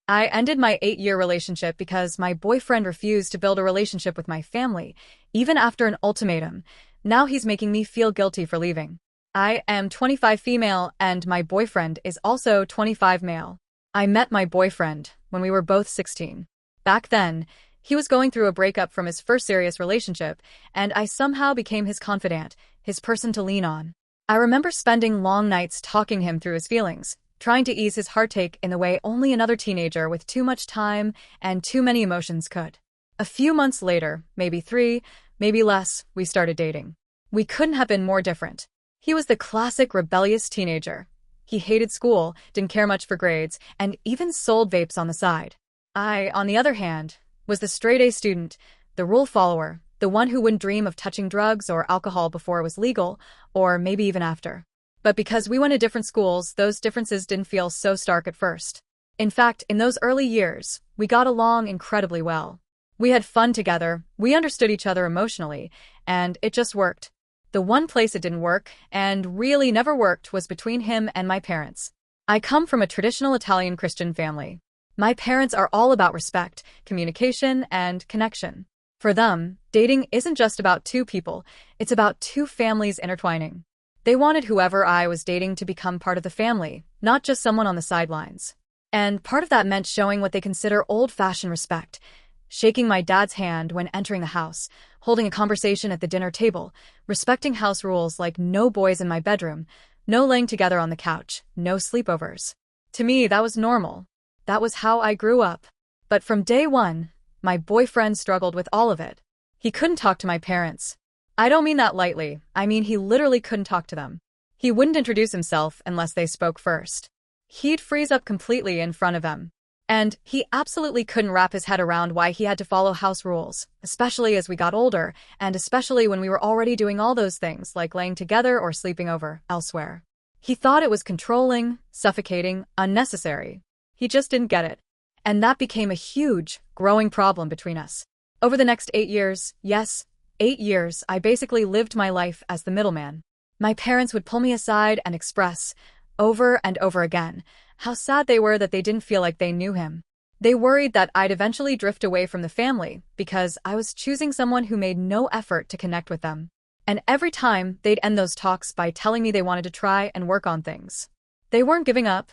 I ended my 8-year relationship because my boyfriend refused to build a relationship with my family, even after an ultimatum. Now he's making me feel guilty for leaving. I am 25 female and my boyfriend is also 25 male. I met my boyfriend when we were both 16. Back then, he was going through a breakup from his first serious relationship, and I somehow became his confidant, his person to lean on. I remember spending long nights talking him through his feelings, trying to ease his heartache in the way only another teenager with too much time and too many emotions could. A few months later, maybe 3, maybe less, we started dating. We couldn't have been more different. He was the classic rebellious teenager. He hated school, didn't care much for grades, and even sold vapes on the side. I, on the other hand, was the straight-A student, the rule follower, the one who wouldn't dream of touching drugs or alcohol before it was legal, or maybe even after. But because we went to different schools, those differences didn't feel so stark at first. In fact, in those early years, we got along incredibly well. We had fun together, we understood each other emotionally, and it just worked. The one place it didn't work, and really never worked, was between him and my parents. I come from a traditional Italian Christian family. My parents are all about respect, communication, and connection. For them, dating isn't just about two people, it's about two families intertwining. They wanted whoever I was dating to become part of the family, not just someone on the sidelines. And part of that meant showing what they consider old-fashioned respect, shaking my dad's hand when entering the house, holding a conversation at the dinner table, respecting house rules like no boys in my bedroom, no laying together on the couch, no sleepovers. To me, that was normal. That was how I grew up. But from day one, my boyfriend struggled with all of it. He couldn't talk to my parents. I don't mean that lightly, I mean he literally couldn't talk to them. He wouldn't introduce himself unless they spoke first. He'd freeze up completely in front of them. And he absolutely couldn't wrap his head around why he had to follow house rules, especially as we got older, and especially when we were already doing all those things like laying together or sleeping over elsewhere. He thought it was controlling, suffocating, unnecessary. He just didn't get it. And that became a huge, growing problem between us. Over the next 8 years, yes, 8 years, I basically lived my life as the middleman. My parents would pull me aside and express, over and over again, how sad they were that they didn't feel like they knew him. They worried that I'd eventually drift away from the family because I was choosing someone who made no effort to connect with them. And every time, they'd end those talks by telling me they wanted to try and work on things. They weren't giving up.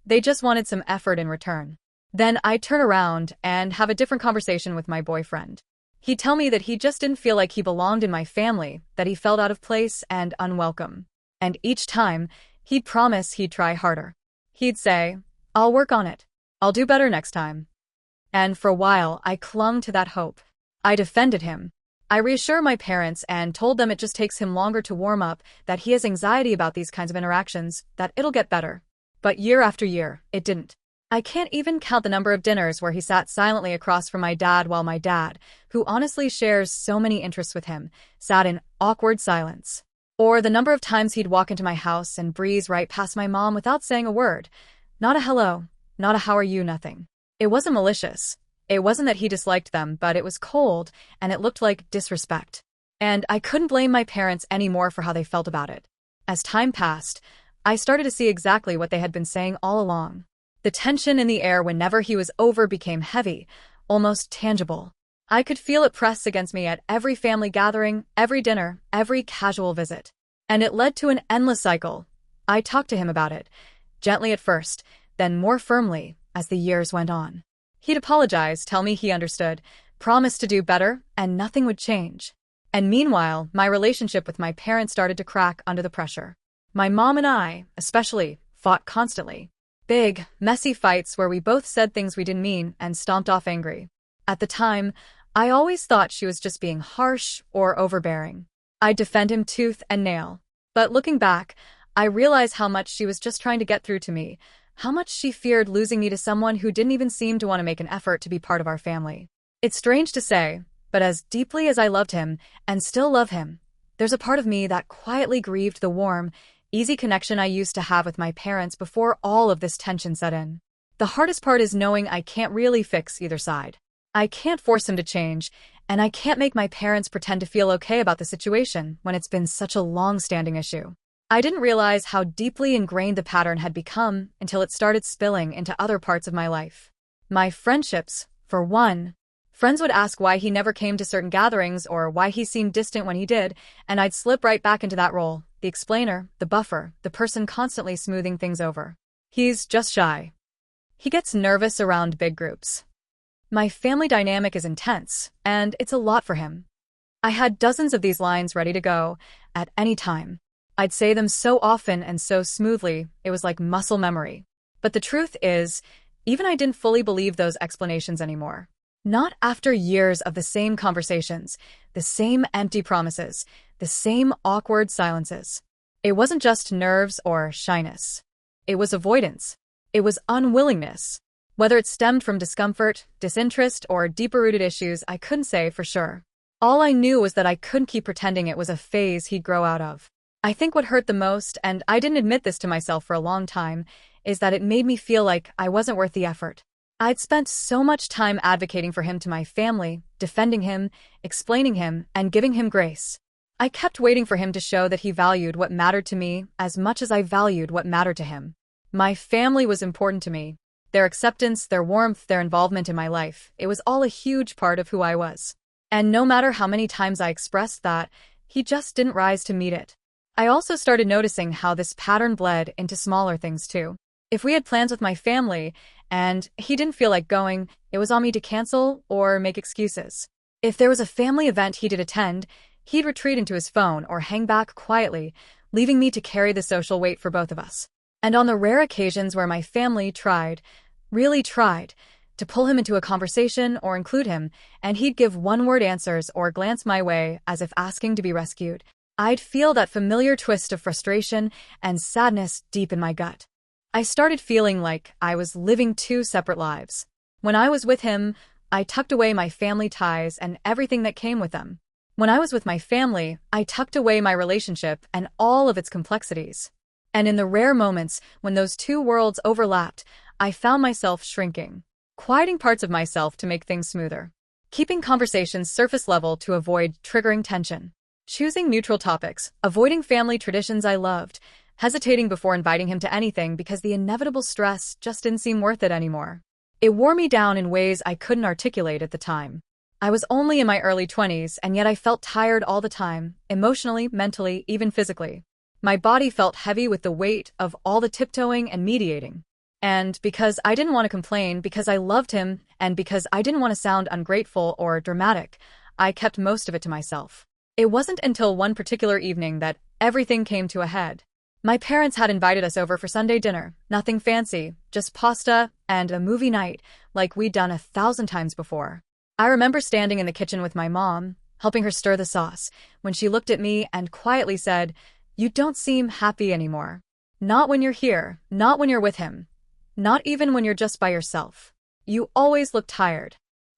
They just wanted some effort in return. Then I'd turn around and have a different conversation with my boyfriend. He'd tell me that he just didn't feel like he belonged in my family, that he felt out of place and unwelcome. And each time, he'd promise he'd try harder. He'd say, "I'll work on it. I'll do better next time." And for a while, I clung to that hope. I defended him. I reassured my parents and told them it just takes him longer to warm up, that he has anxiety about these kinds of interactions, that it'll get better. But year after year, it didn't. I can't even count the number of dinners where he sat silently across from my dad while my dad, who honestly shares so many interests with him, sat in awkward silence. Or the number of times he'd walk into my house and breeze right past my mom without saying a word. Not a hello, not a how are you, nothing. It wasn't malicious. It wasn't that he disliked them, but it was cold, and it looked like disrespect. And I couldn't blame my parents anymore for how they felt about it. As time passed, I started to see exactly what they had been saying all along. The tension in the air whenever he was over became heavy, almost tangible. I could feel it press against me at every family gathering, every dinner, every casual visit. And it led to an endless cycle. I talked to him about it, gently at first, then more firmly as the years went on. He'd apologize, tell me he understood, promise to do better, and nothing would change. And meanwhile, my relationship with my parents started to crack under the pressure. My mom and I, especially, fought constantly. Big, messy fights where we both said things we didn't mean and stomped off angry. At the time, I always thought she was just being harsh or overbearing. I'd defend him tooth and nail. But looking back, I realize how much she was just trying to get through to me, how much she feared losing me to someone who didn't even seem to want to make an effort to be part of our family. It's strange to say, but as deeply as I loved him, and still love him, there's a part of me that quietly grieved the warm, easy connection I used to have with my parents before all of this tension set in. The hardest part is knowing I can't really fix either side. I can't force him to change, and I can't make my parents pretend to feel okay about the situation when it's been such a long-standing issue. I didn't realize how deeply ingrained the pattern had become until it started spilling into other parts of my life. My friendships, for one. Friends would ask why he never came to certain gatherings or why he seemed distant when he did, and I'd slip right back into that role, the explainer, the buffer, the person constantly smoothing things over. He's just shy. He gets nervous around big groups. My family dynamic is intense, and it's a lot for him. I had dozens of these lines ready to go, at any time. I'd say them so often and so smoothly, it was like muscle memory. But the truth is, even I didn't fully believe those explanations anymore. Not after years of the same conversations, the same empty promises, the same awkward silences. It wasn't just nerves or shyness. It was avoidance. It was unwillingness. Whether it stemmed from discomfort, disinterest, or deeper-rooted issues, I couldn't say for sure. All I knew was that I couldn't keep pretending it was a phase he'd grow out of. I think what hurt the most, and I didn't admit this to myself for a long time, is that it made me feel like I wasn't worth the effort. I'd spent so much time advocating for him to my family, defending him, explaining him, and giving him grace. I kept waiting for him to show that he valued what mattered to me as much as I valued what mattered to him. My family was important to me. Their acceptance, their warmth, their involvement in my life, it was all a huge part of who I was. And no matter how many times I expressed that, he just didn't rise to meet it. I also started noticing how this pattern bled into smaller things too. If we had plans with my family, and he didn't feel like going, it was on me to cancel or make excuses. If there was a family event he did attend, he'd retreat into his phone or hang back quietly, leaving me to carry the social weight for both of us. And on the rare occasions where my family tried, really tried, to pull him into a conversation or include him, and he'd give one-word answers or glance my way as if asking to be rescued, I'd feel that familiar twist of frustration and sadness deep in my gut. I started feeling like I was living two separate lives. When I was with him, I tucked away my family ties and everything that came with them. When I was with my family, I tucked away my relationship and all of its complexities. And in the rare moments when those two worlds overlapped, I found myself shrinking, quieting parts of myself to make things smoother, keeping conversations surface level to avoid triggering tension, choosing neutral topics, avoiding family traditions I loved, hesitating before inviting him to anything because the inevitable stress just didn't seem worth it anymore. It wore me down in ways I couldn't articulate at the time. I was only in my early 20s, and yet I felt tired all the time, emotionally, mentally, even physically. My body felt heavy with the weight of all the tiptoeing and mediating. And because I didn't want to complain, because I loved him, and because I didn't want to sound ungrateful or dramatic, I kept most of it to myself. It wasn't until one particular evening that everything came to a head. My parents had invited us over for Sunday dinner, nothing fancy, just pasta and a movie night like we'd done 1,000 times before. I remember standing in the kitchen with my mom, helping her stir the sauce, when she looked at me and quietly said, "You don't seem happy anymore. Not when you're here, not when you're with him. Not even when you're just by yourself. You always look tired."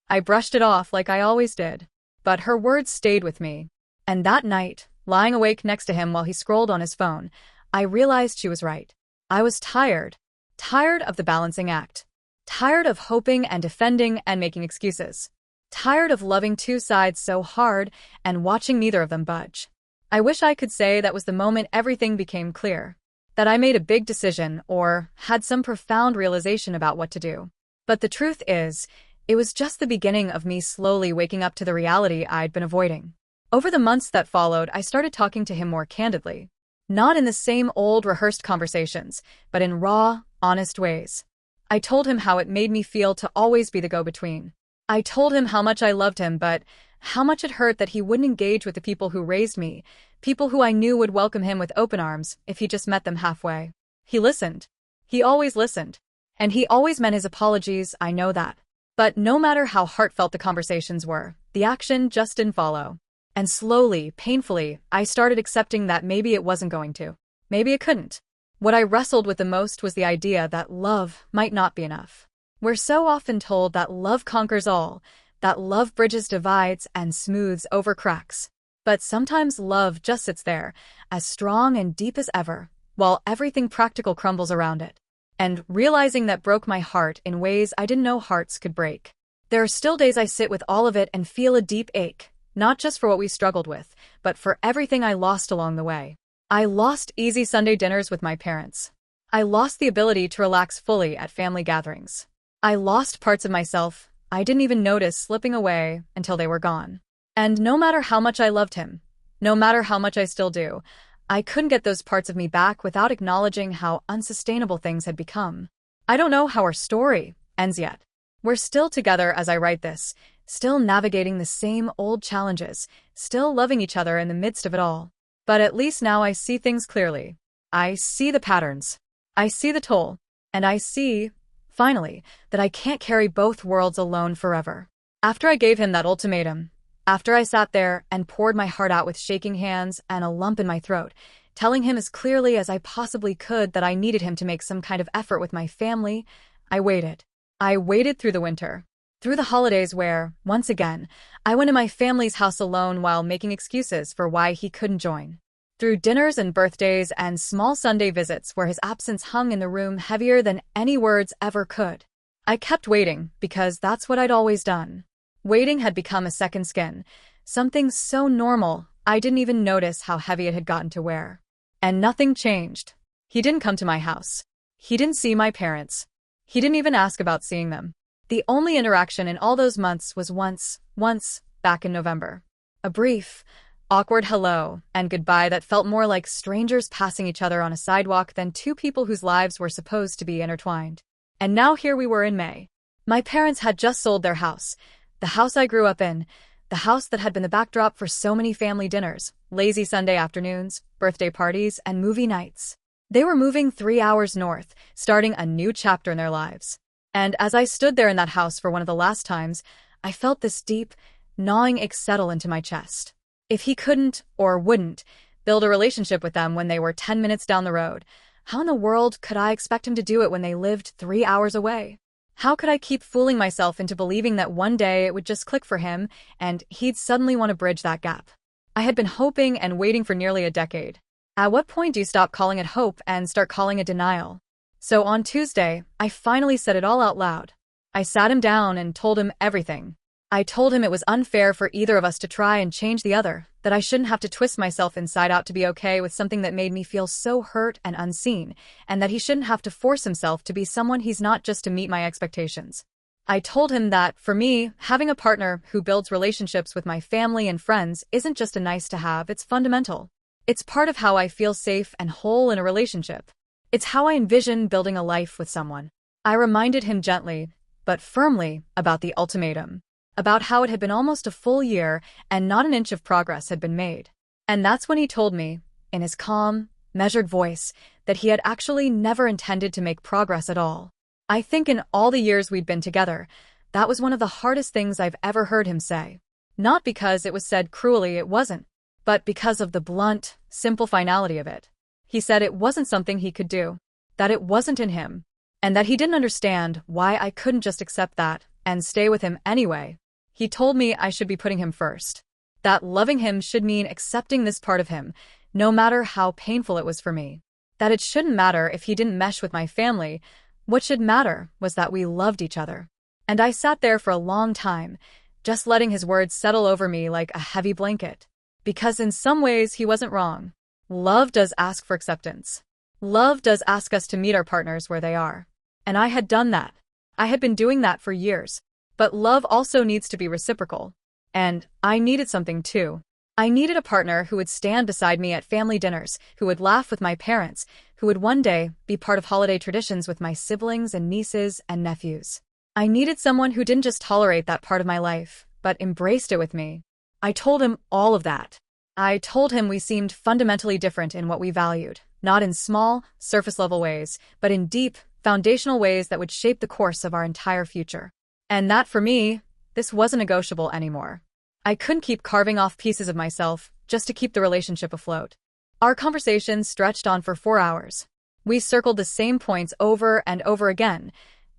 I brushed it off like I always did. But her words stayed with me. And that night, lying awake next to him while he scrolled on his phone, I realized she was right. I was tired. Tired of the balancing act. Tired of hoping and defending and making excuses. Tired of loving two sides so hard and watching neither of them budge. I wish I could say that was the moment everything became clear. That I made a big decision or had some profound realization about what to do. But the truth is, it was just the beginning of me slowly waking up to the reality I'd been avoiding. Over the months that followed, I started talking to him more candidly. Not in the same old rehearsed conversations, but in raw, honest ways. I told him how it made me feel to always be the go-between. I told him how much I loved him, but how much it hurt that he wouldn't engage with the people who raised me, people who I knew would welcome him with open arms if he just met them halfway. He listened. He always listened. And he always meant his apologies, I know that. But no matter how heartfelt the conversations were, the action just didn't follow. And slowly, painfully, I started accepting that maybe it wasn't going to. Maybe it couldn't. What I wrestled with the most was the idea that love might not be enough. We're so often told that love conquers all, that love bridges divides and smooths over cracks. But sometimes love just sits there, as strong and deep as ever, while everything practical crumbles around it. And realizing that broke my heart in ways I didn't know hearts could break. There are still days I sit with all of it and feel a deep ache, not just for what we struggled with, but for everything I lost along the way. I lost easy Sunday dinners with my parents. I lost the ability to relax fully at family gatherings. I lost parts of myself I didn't even notice slipping away until they were gone. And no matter how much I loved him, no matter how much I still do, I couldn't get those parts of me back without acknowledging how unsustainable things had become. I don't know how our story ends yet. We're still together as I write this, still navigating the same old challenges, still loving each other in the midst of it all. But at least now I see things clearly. I see the patterns. I see the toll. And I see, finally, that I can't carry both worlds alone forever. After I gave him that ultimatum, after I sat there and poured my heart out with shaking hands and a lump in my throat, telling him as clearly as I possibly could that I needed him to make some kind of effort with my family, I waited. I waited through the winter, through the holidays where, once again, I went to my family's house alone while making excuses for why he couldn't join. Through dinners and birthdays and small Sunday visits where his absence hung in the room heavier than any words ever could. I kept waiting because that's what I'd always done. Waiting had become a second skin, something so normal I didn't even notice how heavy it had gotten to wear. And nothing changed. He didn't come to my house. He didn't see my parents. He didn't even ask about seeing them. The only interaction in all those months was once, back in November. A brief, awkward hello and goodbye that felt more like strangers passing each other on a sidewalk than two people whose lives were supposed to be intertwined. And now here we were in May. My parents had just sold their house, the house I grew up in, the house that had been the backdrop for so many family dinners, lazy Sunday afternoons, birthday parties, and movie nights. They were moving 3 hours north, starting a new chapter in their lives. And as I stood there in that house for one of the last times, I felt this deep, gnawing ache settle into my chest. If he couldn't, or wouldn't, build a relationship with them when they were 10 minutes down the road, how in the world could I expect him to do it when they lived 3 hours away? How could I keep fooling myself into believing that one day it would just click for him and he'd suddenly want to bridge that gap? I had been hoping and waiting for nearly a decade. At what point do you stop calling it hope and start calling it denial? So on Tuesday, I finally said it all out loud. I sat him down and told him everything. I told him it was unfair for either of us to try and change the other, that I shouldn't have to twist myself inside out to be okay with something that made me feel so hurt and unseen, and that he shouldn't have to force himself to be someone he's not just to meet my expectations. I told him that, for me, having a partner who builds relationships with my family and friends isn't just a nice to have, it's fundamental. It's part of how I feel safe and whole in a relationship. It's how I envision building a life with someone. I reminded him gently, but firmly, about the ultimatum. About how it had been almost a full year and not an inch of progress had been made. And that's when he told me, in his calm, measured voice, that he had actually never intended to make progress at all. I think in all the years we'd been together, that was one of the hardest things I've ever heard him say. Not because it was said cruelly, it wasn't, but because of the blunt, simple finality of it. He said it wasn't something he could do, that it wasn't in him, and that he didn't understand why I couldn't just accept that and stay with him anyway. He told me I should be putting him first. That loving him should mean accepting this part of him, no matter how painful it was for me. That it shouldn't matter if he didn't mesh with my family. What should matter was that we loved each other. And I sat there for a long time, just letting his words settle over me like a heavy blanket. Because in some ways he wasn't wrong. Love does ask for acceptance. Love does ask us to meet our partners where they are. And I had done that. I had been doing that for years. But love also needs to be reciprocal. And I needed something too. I needed a partner who would stand beside me at family dinners, who would laugh with my parents, who would one day be part of holiday traditions with my siblings and nieces and nephews. I needed someone who didn't just tolerate that part of my life, but embraced it with me. I told him all of that. I told him we seemed fundamentally different in what we valued, not in small, surface-level ways, but in deep, foundational ways that would shape the course of our entire future. And that, for me, this wasn't negotiable anymore. I couldn't keep carving off pieces of myself just to keep the relationship afloat. Our conversation stretched on for 4 hours. We circled the same points over and over again,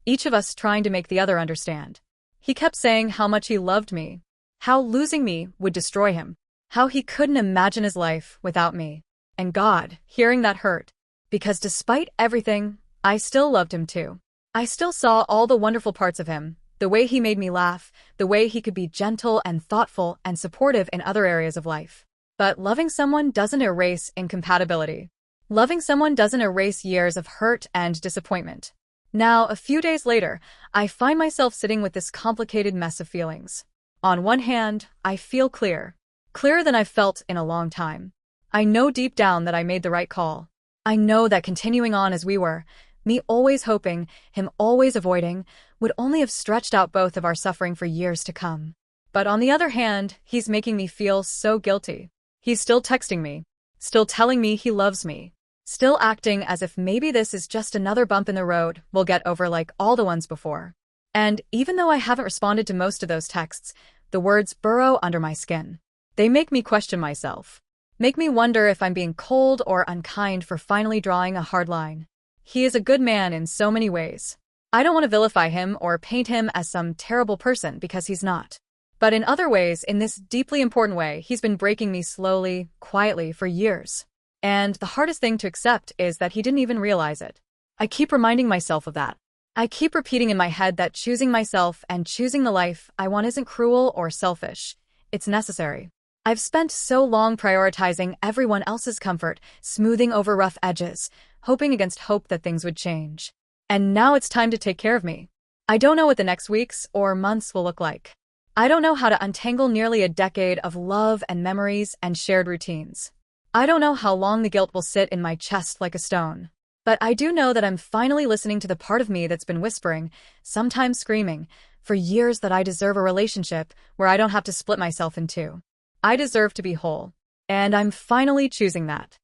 each of us trying to make the other understand. He kept saying how much he loved me, how losing me would destroy him, how he couldn't imagine his life without me. And God, hearing that hurt, because despite everything, I still loved him too. I still saw all the wonderful parts of him. The way he made me laugh, the way he could be gentle and thoughtful and supportive in other areas of life. But loving someone doesn't erase incompatibility. Loving someone doesn't erase years of hurt and disappointment. Now, a few days later, I find myself sitting with this complicated mess of feelings. On one hand, I feel clear. Clearer than I've felt in a long time. I know deep down that I made the right call. I know that continuing on as we were, me always hoping, him always avoiding, would only have stretched out both of our suffering for years to come. But on the other hand, he's making me feel so guilty. He's still texting me, still telling me he loves me, still acting as if maybe this is just another bump in the road we'll get over like all the ones before. And even though I haven't responded to most of those texts, the words burrow under my skin. They make me question myself. Make me wonder if I'm being cold or unkind for finally drawing a hard line. He is a good man in so many ways. I don't want to vilify him or paint him as some terrible person because he's not. But in other ways, in this deeply important way, he's been breaking me slowly, quietly for years. And the hardest thing to accept is that he didn't even realize it. I keep reminding myself of that. I keep repeating in my head that choosing myself and choosing the life I want isn't cruel or selfish. It's necessary. I've spent so long prioritizing everyone else's comfort, smoothing over rough edges, hoping against hope that things would change. And now it's time to take care of me. I don't know what the next weeks or months will look like. I don't know how to untangle nearly a decade of love and memories and shared routines. I don't know how long the guilt will sit in my chest like a stone. But I do know that I'm finally listening to the part of me that's been whispering, sometimes screaming, for years that I deserve a relationship where I don't have to split myself in two. I deserve to be whole. And I'm finally choosing that.